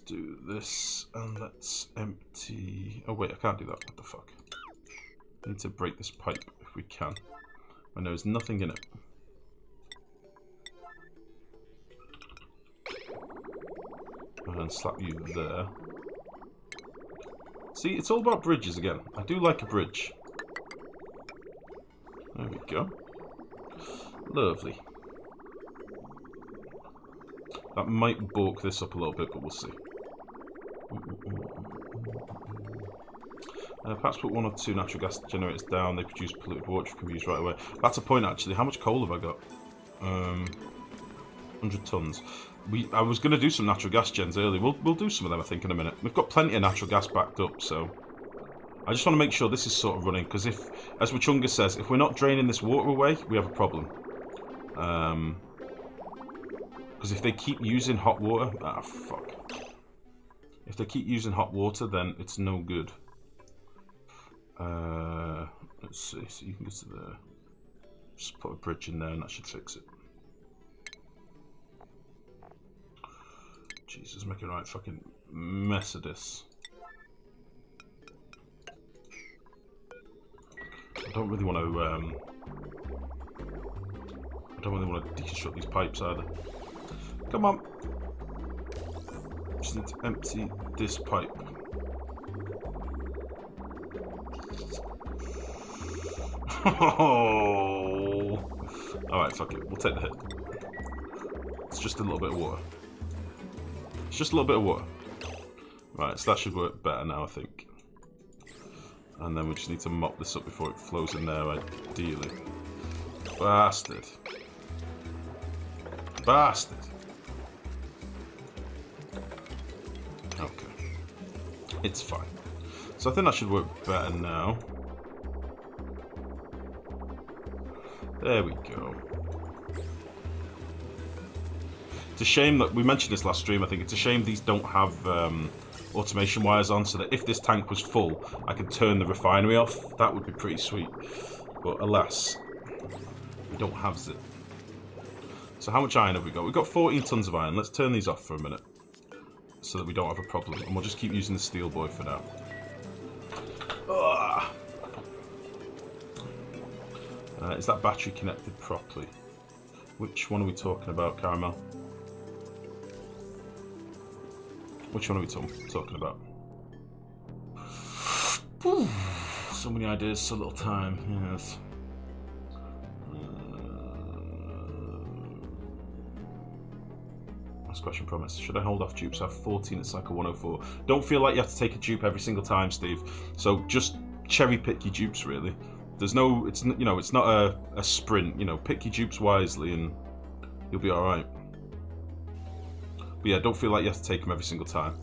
do this and let's empty... Oh wait, I can't do that. What the fuck? I need to break this pipe if we can. And there's nothing in it. And slap you there. See, it's all about bridges again. I do like a bridge. There we go. Lovely. That might bulk this up a little bit, but we'll see. Perhaps put 1 or 2 natural gas generators down. They produce polluted water which can be used right away. That's a point, actually. How much coal have I got? 100 tons. I was going to do some natural gas gens earlier. We'll do some of them, I think, in a minute. We've got plenty of natural gas backed up, so... I just want to make sure this is sort of running, because if, as Wachunga says, if we're not draining this water away, we have a problem. Because if they keep using hot water... Ah, fuck. If they keep using hot water, then it's no good. Let's see, so you can get to there. Just put a bridge in there and that should fix it. Jesus, making a right fucking mess of this. I don't really want to deconstruct these pipes either. Come on. Just need to empty this pipe. Oh. Alright, fuck it. We'll take the hit. It's just a little bit of water. It's just a little bit of water. Right, so that should work better now, I think. And then we just need to mop this up before it flows in there, ideally. Bastard. Bastard. Okay. It's fine. So I think that should work better now. There we go. It's a shame that we mentioned this last stream. I think it's a shame these don't have automation wires on, so that if this tank was full, I could turn the refinery off. That would be pretty sweet. But alas, we don't have it. So how much iron have we got? We've got 14 tons of iron. Let's turn these off for a minute, so that we don't have a problem. And we'll just keep using the steel boy for now. Is that battery connected properly? Which one are we talking about, Caramel? Which one are we talking about? So many ideas, so little time. Yes. Last question promise. Should I hold off dupes? I have 14 at cycle 104. Don't feel like you have to take a dupe every single time, Steve. So just cherry pick your dupes, really. There's no, it's not a sprint. You know, pick your dupes wisely, and you'll be all right. But yeah, don't feel like you have to take them every single time.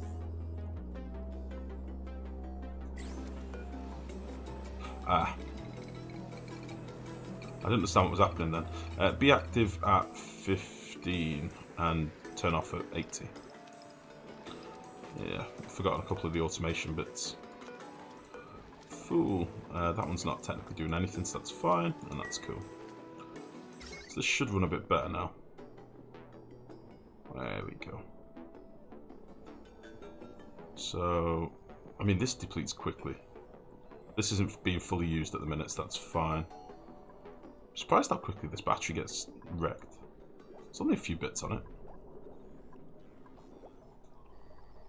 Ah. I didn't understand what was happening then. Be active at 15 and turn off at 80. Yeah, I've forgotten a couple of the automation bits. Fool. That one's not technically doing anything, so that's fine, and that's cool. So this should run a bit better now. There we go. So, I mean, this depletes quickly. This isn't being fully used at the minute, so that's fine. I'm surprised how quickly this battery gets wrecked. There's only a few bits on it.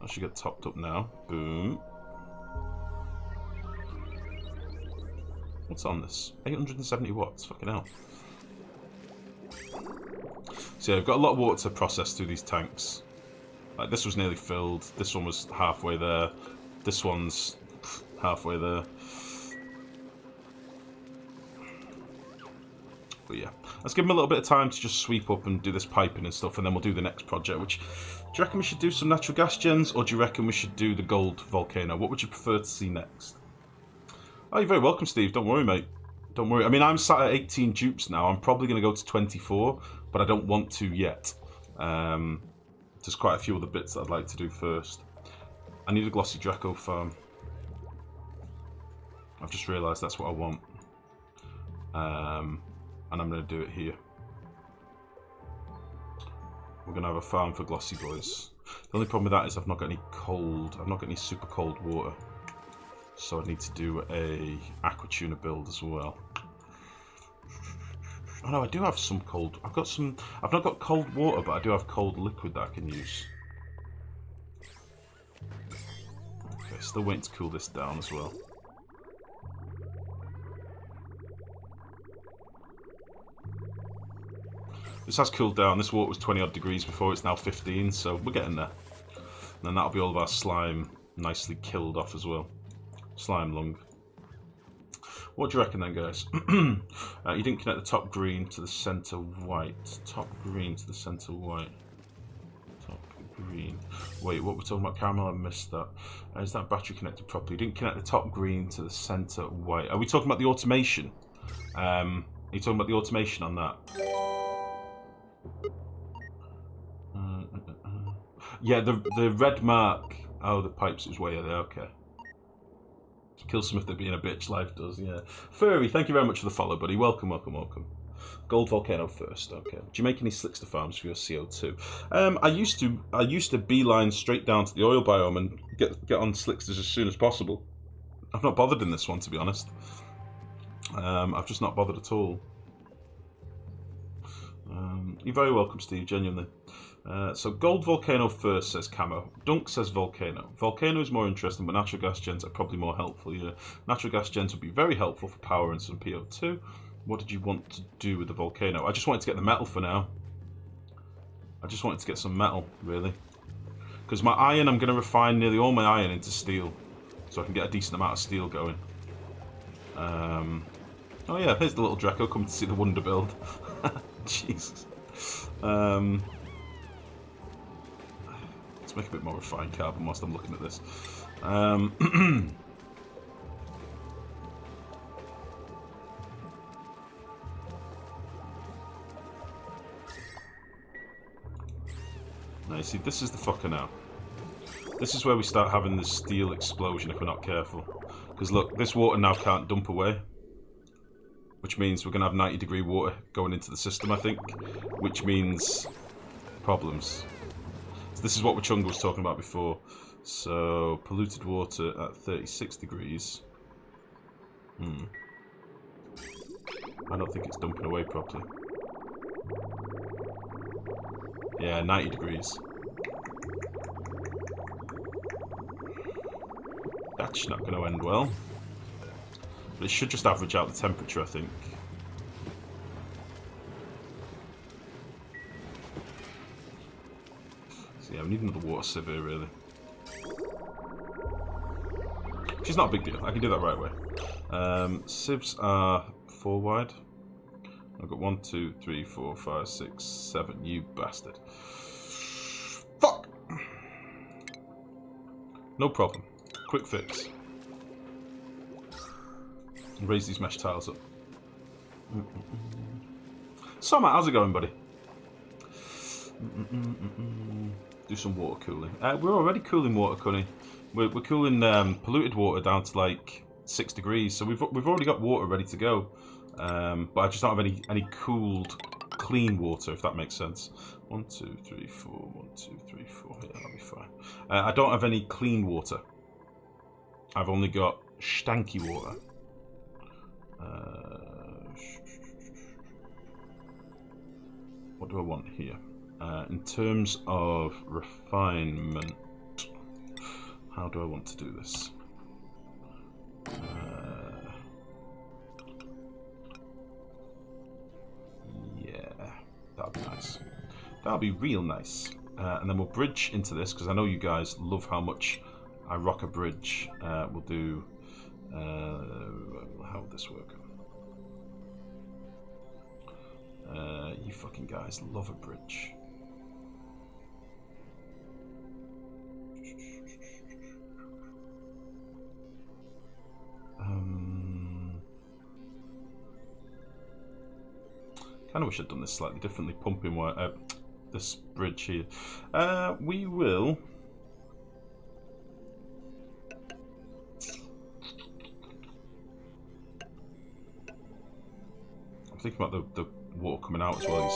That should get topped up now. Boom. What's on this? 870 watts. Fucking hell. So yeah, I've got a lot of water to process through these tanks. Like, this was nearly filled. This one was halfway there. This one's halfway there. But yeah, let's give them a little bit of time to just sweep up and do this piping and stuff, and then we'll do the next project. Which, do you reckon we should do some natural gas gens, or do you reckon we should do the gold volcano? What would you prefer to see next? Oh, you're very welcome, Steve. Don't worry, mate. Don't worry. I mean, I'm sat at 18 dupes now. I'm probably going to go to 24, but I don't want to yet. There's quite a few other bits that I'd like to do first. I need a glossy Draco farm. I've just realised that's what I want. And I'm going to do it here. We're going to have a farm for glossy boys. The only problem with that is I've not got any cold. I've not got any super cold water. So I need to do a aqua tuna build as well. Oh no, I do have some cold. I've got some. I've not got cold water, but I do have cold liquid that I can use. Okay, still waiting to cool this down as well. This has cooled down. This water was 20 odd degrees before. It's now 15, so we're getting there. And then that'll be all of our slime nicely killed off as well. Slime lung. What do you reckon then, guys? You didn't connect the top green to the center white. Top green to the center white. Top green. Wait, what we're talking about? Caramel, I missed that. Is that battery connected properly? You didn't connect the top green to the center white. Are we talking about the automation? Are you talking about the automation on that? Yeah, the red mark. Oh, the pipes is way there. Okay. Kill some if they're being a bitch. Life does, yeah. Furry, thank you very much for the follow, buddy. Welcome, welcome, welcome. Gold volcano first. Okay. Do you make any slickster farms for your CO2? I used to beeline straight down to the oil biome and get on slicksters as soon as possible. I've not bothered in this one, to be honest. I've just not bothered at all. You're very welcome, Steve. Genuinely. So gold volcano first, says Camo. Dunk says volcano. Volcano is more interesting, but natural gas gens are probably more helpful. Yeah, natural gas gens would be very helpful for power and some PO2. What did you want to do with the volcano? I just wanted to get the metal for now. I just wanted to get some metal, really. Because my iron, I'm going to refine nearly all my iron into steel, so I can get a decent amount of steel going. Oh yeah, here's the little Draco coming to see the wonder build. Jesus. Let's make a bit more refined carbon whilst I'm looking at this. Now you see, this is the fucker now. This is where we start having this steel explosion if we're not careful. Because look, this water now can't dump away. Which means we're going to have 90-degree water going into the system, I think. Which means problems. So this is what Wachunga was talking about before. So, polluted water at 36 degrees. I don't think it's dumping away properly. Yeah, 90 degrees. That's not going to end well. But it should just average out the temperature, I think. So yeah, we need another water sieve here, really. Which is not a big deal. I can do that right away. Sieves are 4 wide. I've got 1, 2, 3, 4, 5, 6, 7. You bastard. Fuck! No problem. Quick fix. Raise these mesh tiles up. So, Matt, how's it going, buddy? Do some water cooling. We're already cooling water, Cunny. We're cooling polluted water down to like 6 degrees, so we've already got water ready to go. But I just don't have any cooled, clean water, if that makes sense. 1, 2, 3, 4. 1, 2, 3, 4. Yeah, that'll be fine. I don't have any clean water. I've only got stanky water. What do I want here? In terms of refinement, how do I want to do this? Yeah, that'll be nice. That'll be real nice. And then we'll bridge into this, because I know you guys love how much I rock a bridge. We'll do... how would this work? You fucking guys love a bridge. Kind of wish I'd done this slightly differently. Pumping this bridge here. We will. I'm thinking about the water coming out as well, you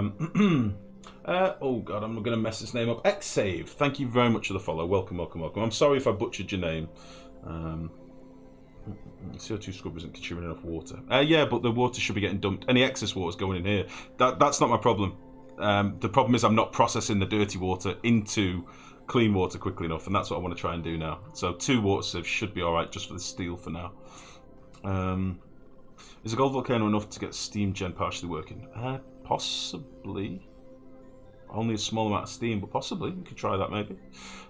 see. Oh god, I'm going to mess his name up. Xsave, thank you very much for the follow. Welcome, welcome, welcome. I'm sorry if I butchered your name. CO2 scrub isn't consuming enough water. Yeah, but the water should be getting dumped. Any excess water is going in here. That's not my problem. The problem is I'm not processing the dirty water into clean water quickly enough, and that's what I want to try and do now. So 2 water sieves should be alright just for the steel for now. Is a gold volcano enough to get steam gen partially working? Possibly. Only a small amount of steam, but possibly. You could try that maybe.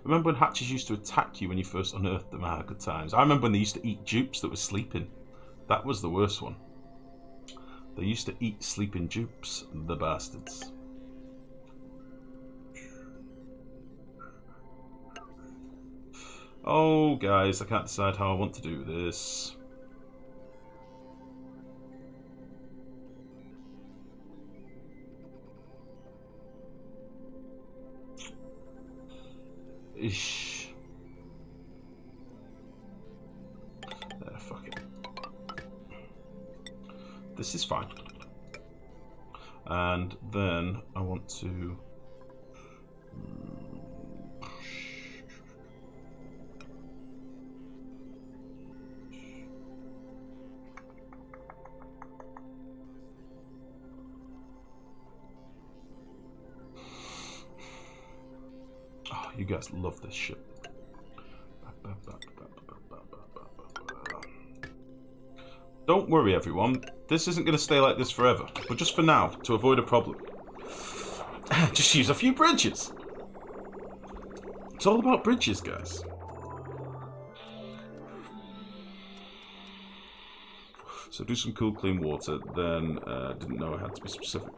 Remember when hatches used to attack you when you first unearthed them? Good times. I remember when they used to eat dupes that were sleeping. That was the worst one. They used to eat sleeping dupes, the bastards. Oh, guys, I can't decide how I want to do this. Ish. Fuck it. This is fine. And then I want to... Oh, you guys love this shit. Don't worry, everyone. This isn't going to stay like this forever. But just for now, to avoid a problem, just use a few bridges. It's all about bridges, guys. So do some cool, clean water. Then, didn't know I had to be specific.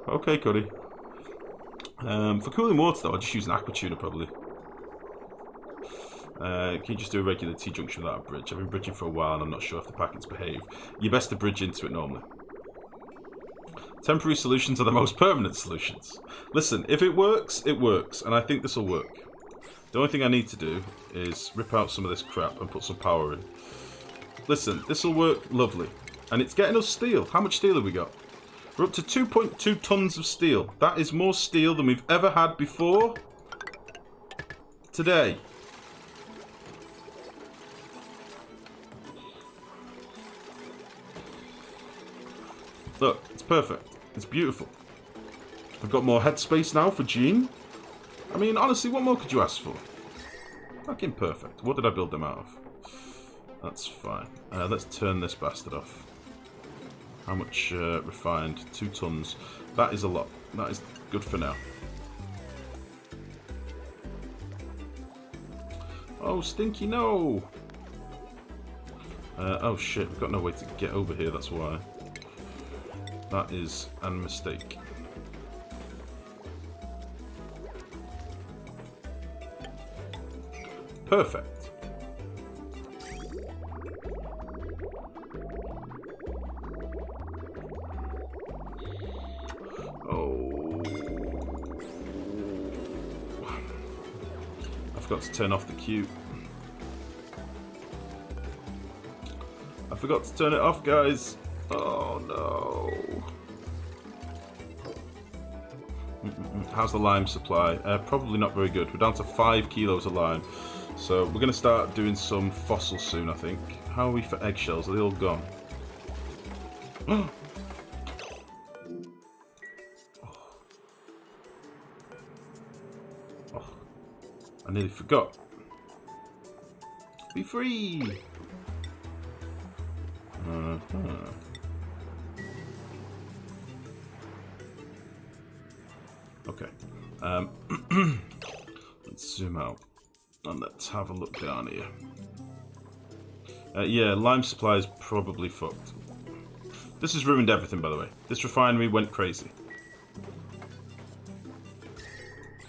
Okay, Cuddy. For cooling water, though, I'll just use an aqua tuner, probably. Can you just do a regular T-junction without a bridge? I've been bridging for a while and I'm not sure if the packets behave. You're best to bridge into it normally. Temporary solutions are the most permanent solutions. Listen, if it works, it works. And I think this will work. The only thing I need to do is rip out some of this crap and put some power in. Listen, this will work lovely. And it's getting us steel. How much steel have we got? We're up to 2.2 tons of steel. That is more steel than we've ever had before. Today. Look, it's perfect. It's beautiful. I've got more headspace now for Gene. I mean, honestly, what more could you ask for? Fucking perfect. What did I build them out of? That's fine. Let's turn this bastard off. How much refined? 2 tons. That is a lot. That is good for now. Oh, Stinky, no! Oh shit, we've got no way to get over here, that's why. That is a mistake. Perfect. Oh. I forgot to turn off the queue. I forgot to turn it off, guys. Oh no. How's the lime supply? Probably not very good. We're down to 5 kilos of lime. So we're going to start doing some fossil soon, I think. How are we for eggshells? Are they all gone? Oh. Oh. I nearly forgot. Be free! Okay. Let's zoom out and let's have a look down here. Yeah, lime supply is probably fucked. This has ruined everything, by the way. This refinery went crazy.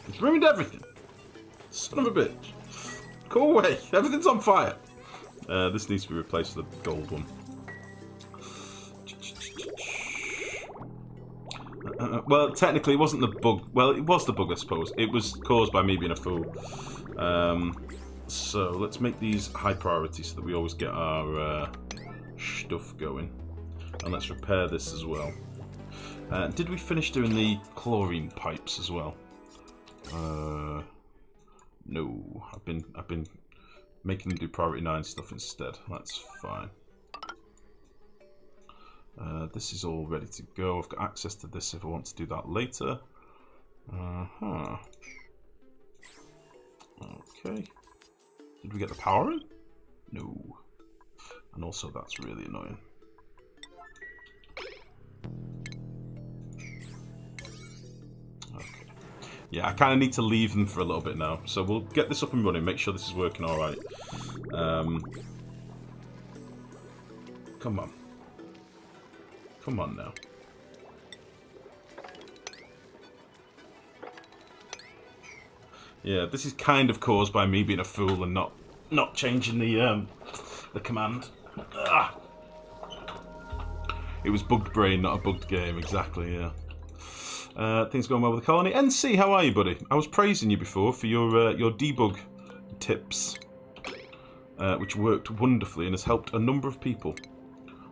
It's ruined everything. Son of a bitch. Go away. Everything's on fire. This needs to be replaced with a gold one. Well, technically, it wasn't the bug. Well, it was the bug, I suppose. It was caused by me being a fool. So, let's make these high priority so that we always get our stuff going. And let's repair this as well. Did we finish doing the chlorine pipes as well? No, I've been making them do priority 9 stuff instead. That's fine. This is all ready to go. I've got access to this if I want to do that later. Okay. Did we get the power in? No. And also that's really annoying. Okay. Yeah, I kind of need to leave them for a little bit now. So we'll get this up and running, make sure this is working alright. Come on. Come on now. Yeah, this is kind of caused by me being a fool and not changing the command. Ah! It was bugged brain, not a bugged game. Exactly. Yeah. Things going well with the colony. NC, how are you, buddy? I was praising you before for your debug tips, which worked wonderfully and has helped a number of people.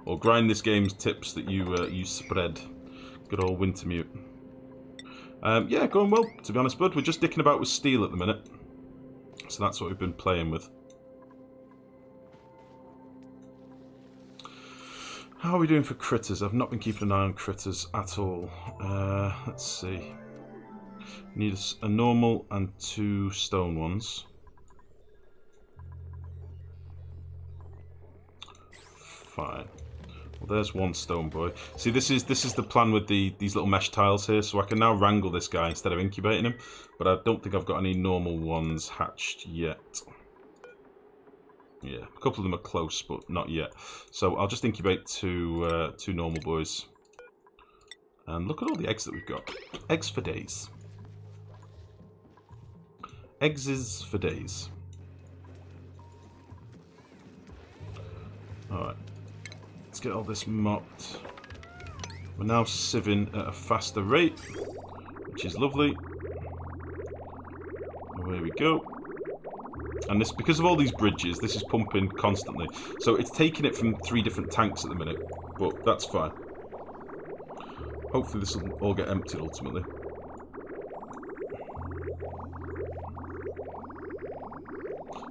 Or grind this game's tips that you spread. Good old Wintermute. Yeah, going well, to be honest, bud. We're just dicking about with steel at the minute. So that's what we've been playing with. How are we doing for critters? I've not been keeping an eye on critters at all. Let's see. Need a normal and 2 stone ones. Fine. Well, there's 1 stone boy. See, this is the plan with these little mesh tiles here, so I can now wrangle this guy instead of incubating him. But I don't think I've got any normal ones hatched yet. Yeah, a couple of them are close, but not yet. So I'll just incubate 2 normal boys. And look at all the eggs that we've got. Eggs for days. Eggs is for days. Alright. Let's get all this mopped. We're now sieving at a faster rate, which is lovely. Away we go. And this, because of all these bridges, this is pumping constantly. So it's taking it from 3 different tanks at the minute, but that's fine. Hopefully this will all get emptied ultimately.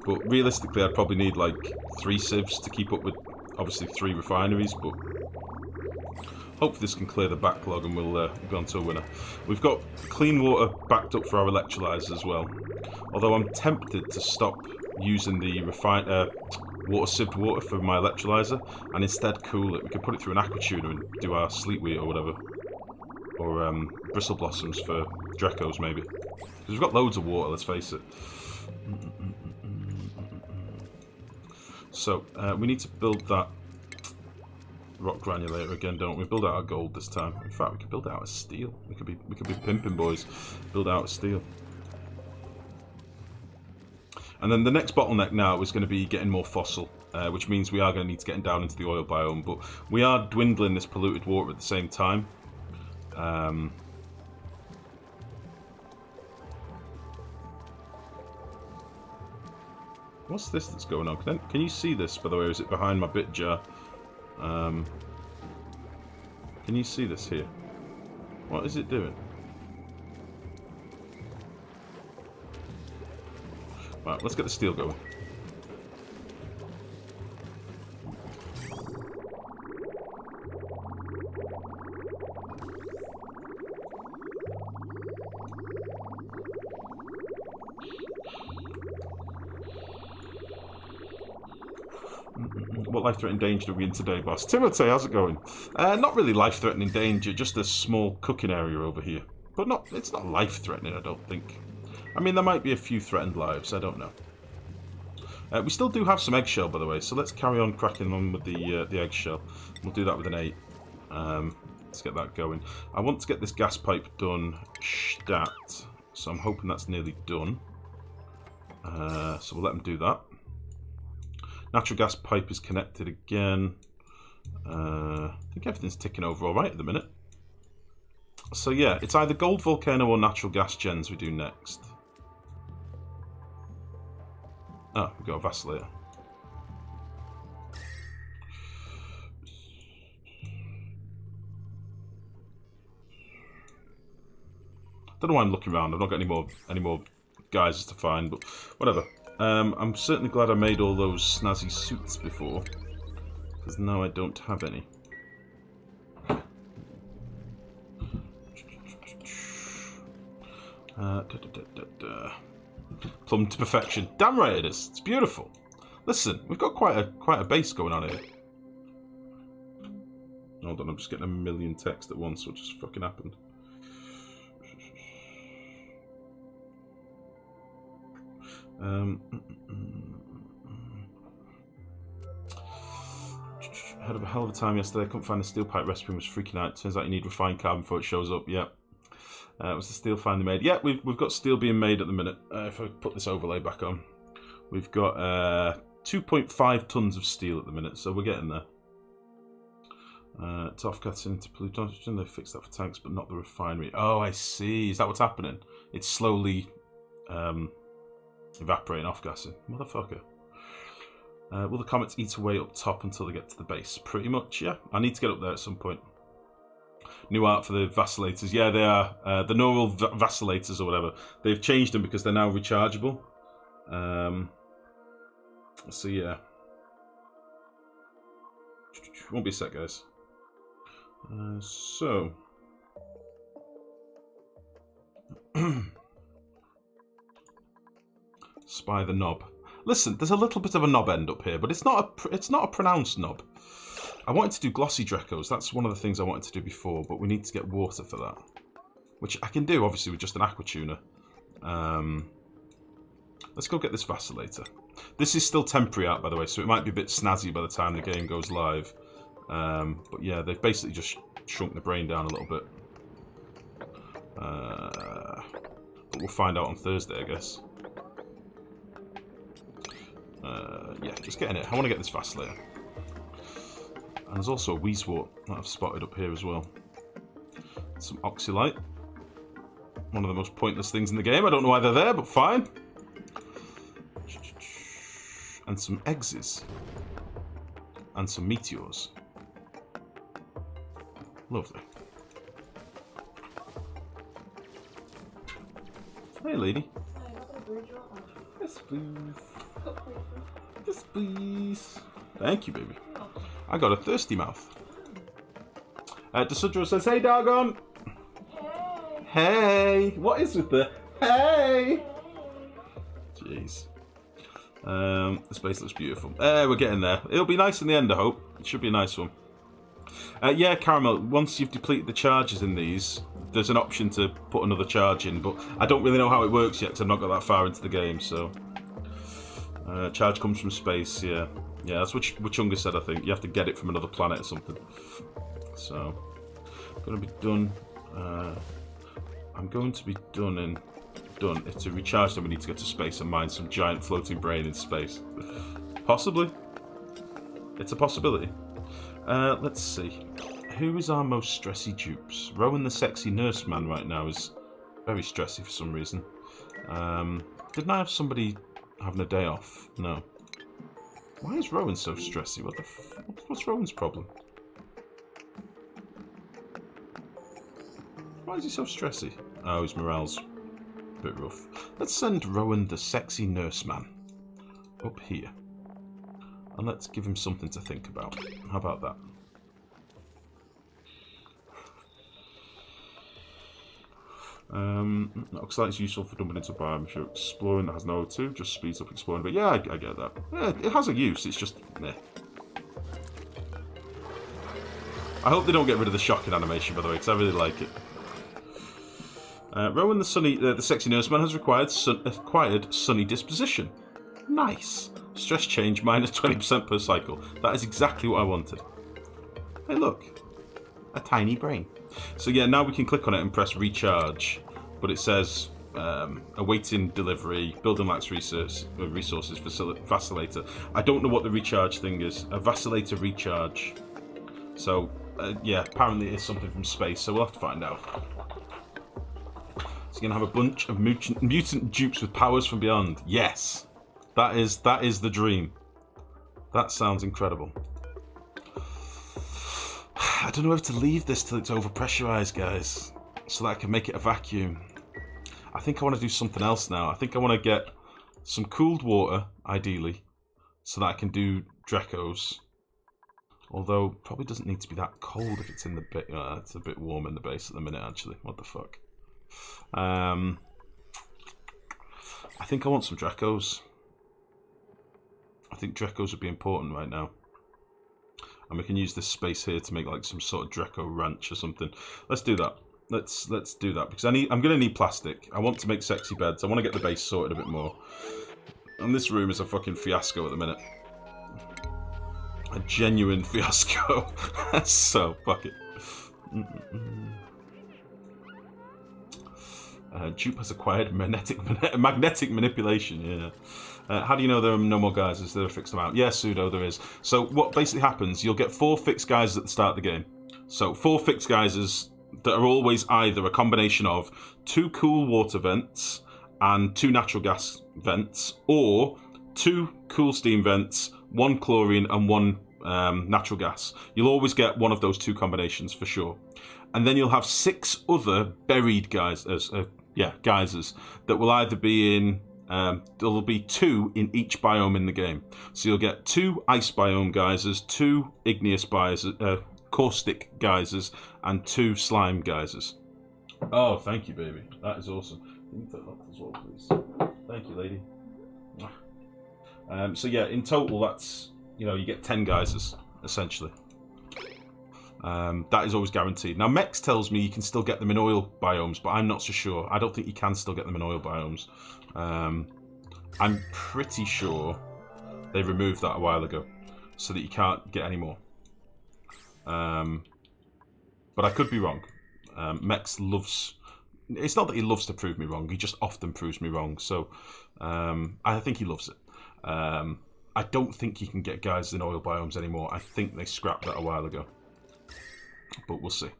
But realistically, I'd probably need like 3 sieves to keep up with, obviously, 3 refineries, but hopefully this can clear the backlog and we'll be on to a winner. We've got clean water backed up for our electrolyzers as well. Although I'm tempted to stop using the water sieved water for my electrolyzer and instead cool it. We could put it through an aqua tuner and do our sleet wheat or whatever. Or bristle blossoms for Drecos maybe. Because we've got loads of water, let's face it. So, we need to build that rock granulator again, don't we? Build out our gold this time. In fact, we could build out of steel. We could be pimping, boys. Build out of steel. And then the next bottleneck now is going to be getting more fossil, which means we are going to need to get down into the oil biome. But we are dwindling this polluted water at the same time. What's this that's going on? Can you see this, by the way, or is it behind my bit jar? Can you see this here? What is it doing? Right, let's get the steel going. What life-threatening danger are we in today, boss? Timothy, how's it going? Not really life-threatening danger, just a small cooking area over here. But it's not life-threatening, I don't think. I mean, there might be a few threatened lives, I don't know. We still do have some eggshell, by the way, so let's carry on cracking on with the eggshell. We'll do that with an 8. Let's get that going. I want to get this gas pipe done stat, so I'm hoping that's nearly done. So we'll let them do that. Natural gas pipe is connected again. I think everything's ticking over alright at the minute. So yeah, it's either gold volcano or natural gas gens we do next. Oh, we've got a vacillator. Don't know why I'm looking around. I've not got any more guises to find, but whatever. I'm certainly glad I made all those snazzy suits before, because now I don't have any. Plumbed to perfection. Damn right it is. It's beautiful. Listen, we've got quite a base going on here. Hold on, I'm just getting a million texts at once. What just fucking happened? Had a hell of a time yesterday. I couldn't find the steel pipe recipe and was freaking out. Turns out you need refined carbon before it shows up. Yeah. Was the steel finally made? Yeah, we've got steel being made at the minute. If I put this overlay back on, we've got 2.5 tons of steel at the minute, so we're getting there. It's off-gassing into polluted oxygen. They fixed that for tanks, but not the refinery. Oh, I see. Is that what's happening? It's slowly evaporating, off-gassing. Motherfucker. Will the comets eat away up top until they get to the base? Pretty much, yeah. I need to get up there at some point. New art for the vacillators. Yeah, they are. The normal vacillators or whatever. They've changed them because they're now rechargeable. So, yeah. Won't be a sec, guys. So. Spy the knob. Listen, there's a little bit of a knob end up here, but it's not a pronounced knob. I wanted to do glossy Drecos. That's one of the things I wanted to do before, but we need to get water for that, which I can do obviously with just an aqua tuner. Let's go get this vacillator. This is still temporary art, by the way, so it might be a bit snazzy by the time the game goes live. But yeah, they've basically just shrunk the brain down a little bit. But we'll find out on Thursday, I guess. Yeah, just getting it. I want to get this vacillator. And there's also a Weezewort that I've spotted up here as well. Some Oxylite. One of the most pointless things in the game. I don't know why they're there, but fine. And some Exes. And some Meteors. Lovely. Hey, lady. Yes, please. Yes, please. Thank you, baby. I got a thirsty mouth. Desudro says, hey, Dargon. Hey. Hey. What is with the hey? Jeez. This place looks beautiful. We're getting there. It'll be nice in the end, I hope. It should be a nice one. Yeah, Caramel, once you've depleted the charges in these, there's an option to put another charge in, but I don't really know how it works yet because I've not got that far into the game, so... charge comes from space, yeah. Yeah, that's what Chunga said, I think. You have to get it from another planet or something. So, I'm going to be done. I'm going to be done. If to recharge them, we need to get to space and mine some giant floating brain in space. Possibly. It's a possibility. Let's see. Who is our most stressy dupes? Rowan the sexy nurse man right now is very stressy for some reason. Didn't I have somebody having a day off? No. Why is Rowan so stressy? What's Rowan's problem? Why is he so stressy? Oh, his morale's a bit rough. Let's send Rowan the sexy nurse man up here. And let's give him something to think about. How about that? Oxalite is useful for dumping into a biome. Sure, exploring that has no O2 just speeds up exploring. But yeah, I get that. Yeah, it has a use. It's just meh. I hope they don't get rid of the shocking animation, by the way, because I really like it. Rowan the sexy nurseman has acquired sunny disposition. Nice. Stress change minus 20% per cycle. That is exactly what I wanted. Hey, look. A tiny brain. So yeah, now we can click on it and press recharge. But it says awaiting delivery, building lacks resources, vacillator. I don't know what the recharge thing is. A vacillator recharge. So yeah, apparently it is something from space, so we'll have to find out. So you're going to have a bunch of mutant dupes with powers from beyond. Yes! That is the dream. That sounds incredible. I don't know whether to leave this till it's overpressurized, guys, so that I can make it a vacuum. I think I want to do something else now. I think I want to get some cooled water, ideally, so that I can do Drecos. Although, probably doesn't need to be that cold if it's in the bit. It's a bit warm in the base at the minute, actually. What the fuck? I think I want some Drecos. I think Drecos would be important right now. And we can use this space here to make like some sort of Dreco ranch or something. Let's do that. Let's do that because I'm gonna need plastic. I want to make sexy beds. I want to get the base sorted a bit more. And this room is a fucking fiasco at the minute. A genuine fiasco. So fuck it. Dupe has acquired magnetic manipulation. Yeah. How do you know there are no more guys? Is there a fixed amount? Yeah, pseudo, there is. So what basically happens, you'll get 4 fixed guys at the start of the game. So 4 fixed guys that are always either a combination of 2 cool water vents and 2 natural gas vents, or 2 cool steam vents, 1 chlorine and 1 natural gas. You'll always get one of those 2 combinations for sure. And then you'll have 6 other buried geysers that will either be in there'll be 2 in each biome in the game. So you'll get 2 ice biome geysers, 2 igneous geysers, caustic geysers, and 2 slime geysers. Oh, thank you, baby. That is awesome. Can you put that as well, please? Thank you, lady. So yeah, in total, that's, you know, you get 10 geysers essentially. That is always guaranteed. Now, Mex tells me you can still get them in oil biomes, but I'm not so sure. I don't think you can still get them in oil biomes. I'm pretty sure they removed that a while ago, so that you can't get any more. But I could be wrong. Mex loves... It's not that he loves to prove me wrong, he just often proves me wrong, so I think he loves it. I don't think you can get guys in oil biomes anymore. I think they scrapped that a while ago. But we'll see.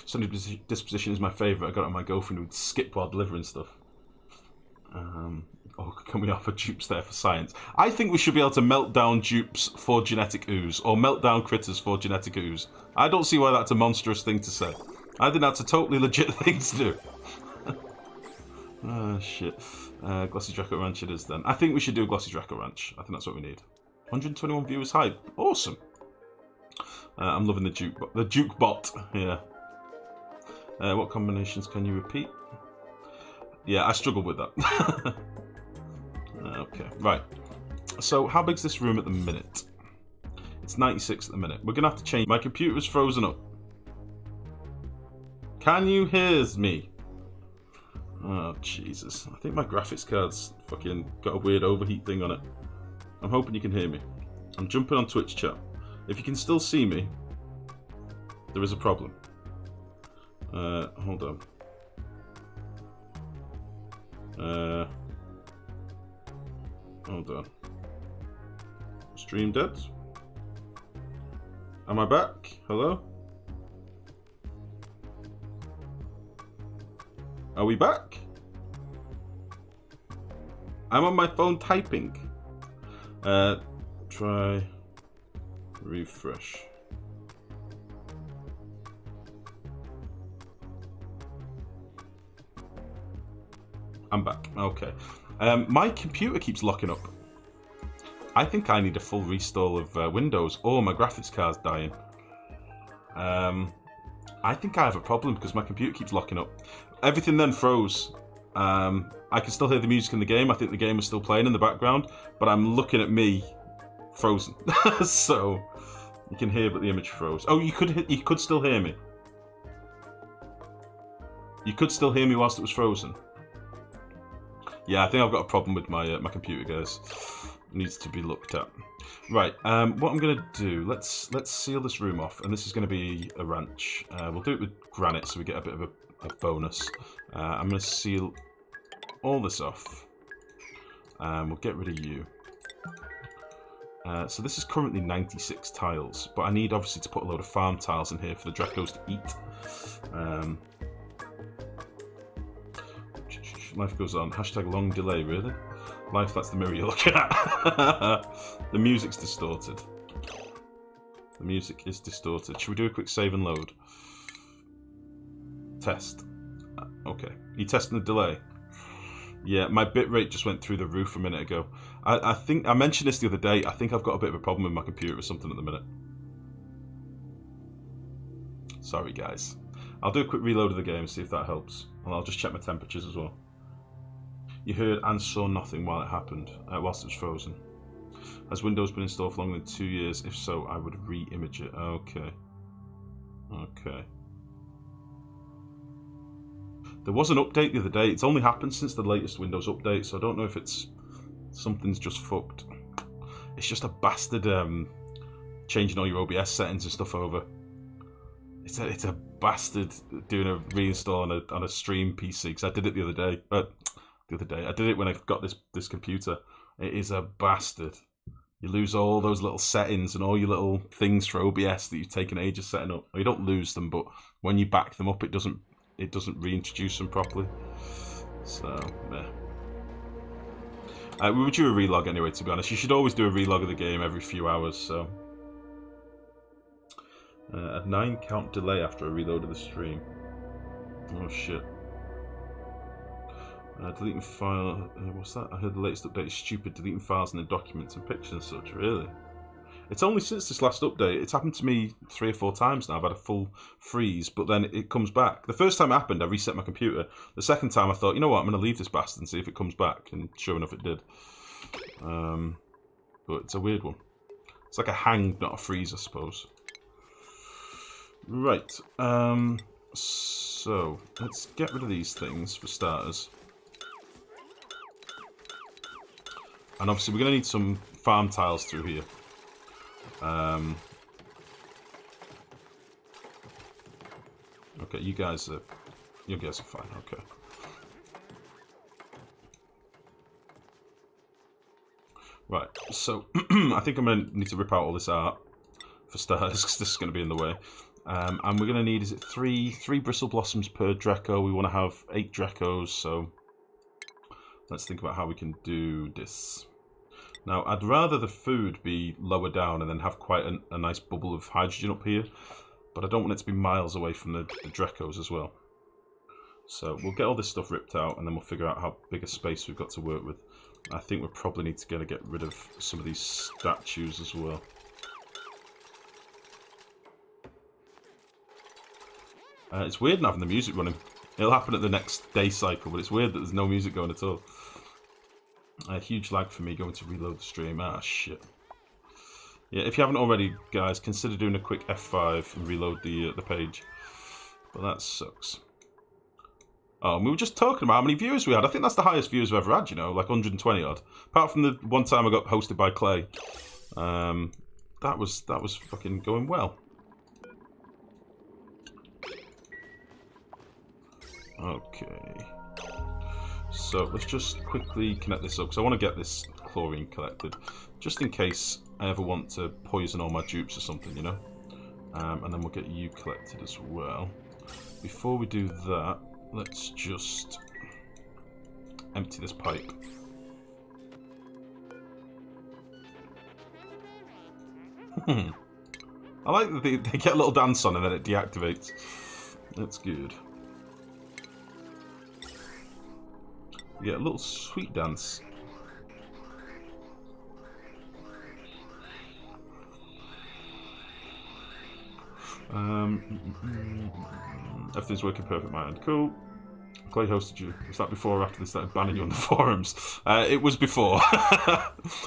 Sunny Disposition is my favourite. I got it on my girlfriend who would skip while delivering stuff. Oh, can we offer dupes there for science? I think we should be able to melt down dupes for genetic ooze, or melt down critters for genetic ooze. I don't see why that's a monstrous thing to say. I think that's a totally legit thing to do. Oh, shit. Glossy Draco Ranch it is then. I think we should do a Glossy Draco Ranch. I think that's what we need. 121 viewers high. Awesome. I'm loving the Duke bot. Yeah. What combinations can you repeat? Yeah, I struggled with that. Okay, right. So, how big's this room at the minute? It's 96 at the minute. We're going to have to change. My computer's frozen up. Can you hear me? Oh, Jesus. I think my graphics card's fucking got a weird overheat thing on it. I'm hoping you can hear me. I'm jumping on Twitch chat. If you can still see me, there is a problem. Hold on. Hold on. Stream dead? Am I back? Hello? Are we back? I'm on my phone typing. Try refresh. I'm back. Okay. My computer keeps locking up. I think I need a full reinstall of Windows, or my graphics card's dying. I think I have a problem because my computer keeps locking up. Everything then froze. I can still hear the music in the game. I think the game is still playing in the background, but I'm looking at me frozen. So you can hear, but the image froze. Oh, you could still hear me. You could still hear me whilst it was frozen. Yeah, I think I've got a problem with my my computer, guys. It needs to be looked at. Right. What I'm gonna do? Let's seal this room off, and this is gonna be a ranch. We'll do it with granite, so we get a bit of a bonus. I'm gonna seal all this off. We'll get rid of you. So this is currently 96 tiles, but I need obviously to put a load of farm tiles in here for the Dracos to eat. Life goes on. Hashtag long delay, really? Life, that's the mirror you're looking at. The music's distorted. The music is distorted. Should we do a quick save and load? Test. Okay. You testing the delay? Yeah, my bitrate just went through the roof a minute ago. I think I mentioned this the other day. I think I've got a bit of a problem with my computer or something at the minute. Sorry, guys. I'll do a quick reload of the game, see if that helps. And I'll just check my temperatures as well. You heard and saw nothing while it happened, whilst it was frozen. Has Windows been installed for longer than 2 years? If so, I would re-image it. Okay. Okay. There was an update the other day. It's only happened since the latest Windows update, so I don't know if it's... something's just fucked. It's just a bastard changing all your OBS settings and stuff over. It's a bastard doing a reinstall on a stream PC, because I did it the other day. I did it when I got this computer. It is a bastard. You lose all those little settings and all your little things for OBS that you've taken ages setting up. Well, you don't lose them, but when you back them up, it doesn't reintroduce them properly. So, yeah. We would do a relog anyway, to be honest. You should always do a relog of the game every few hours, so... a 9 count delay after a reload of the stream. Oh shit. Deleting file... what's that? I heard the latest update is stupid, deleting files and the documents and pictures and such. Really? It's only since this last update. It's happened to me 3 or 4 times now. I've had a full freeze, but then it comes back. The first time it happened, I reset my computer. The second time I thought, you know what, I'm going to leave this bastard and see if it comes back. And sure enough, it did. But it's a weird one. It's like a hang, not a freeze, I suppose. Right. So, let's get rid of these things for starters. And obviously we're going to need some farm tiles through here. Okay, you guys are fine, okay. Right, so I think I'm going to need to rip out all this art for starters, because this is going to be in the way. And we're going to need, is it three bristle blossoms per Draco? We want to have 8 Dracos, so let's think about how we can do this. Now, I'd rather the food be lower down and then have quite a nice bubble of hydrogen up here, but I don't want it to be miles away from the Dracos as well. So we'll get all this stuff ripped out, and then we'll figure out how big a space we've got to work with. I think we probably need to get rid of some of these statues as well. It's weird not having the music running. It'll happen at the next day cycle, but it's weird that there's no music going at all. A huge lag for me going to reload the stream. Ah, shit. Yeah, if you haven't already, guys, consider doing a quick F5 and reload the page. But that sucks. Oh, and we were just talking about how many viewers we had. I think that's the highest viewers we've ever had, you know, like 120 odd. Apart from the one time I got hosted by Clay. That was fucking going well. Okay. So let's just quickly connect this up, because I want to get this chlorine collected, just in case I ever want to poison all my dupes or something, you know? And then we'll get you collected as well. Before we do that, let's just empty this pipe. I like that they get a little dance on and then it deactivates. That's good. Yeah, a little sweet dance. Everything's working perfect, my end. Cool. Clay hosted you. Was that before or after they started banning you on the forums? It was before.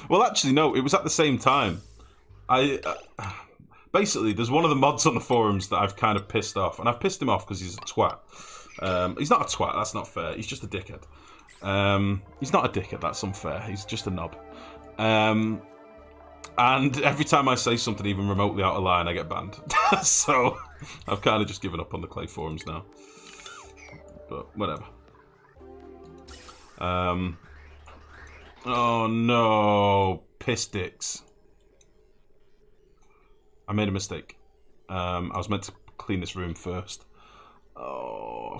Well, actually, no. It was at the same time. Basically, there's one of the mods on the forums that I've kind of pissed off. And I've pissed him off because he's a twat. He's not a twat. That's not fair. He's just a dickhead. He's not a dickhead, that's unfair. He's just a knob. And every time I say something even remotely out of line, I get banned. So I've kind of just given up on the Clay forums now. But whatever. Oh no, piss dicks. I made a mistake. I was meant to clean this room first. Oh.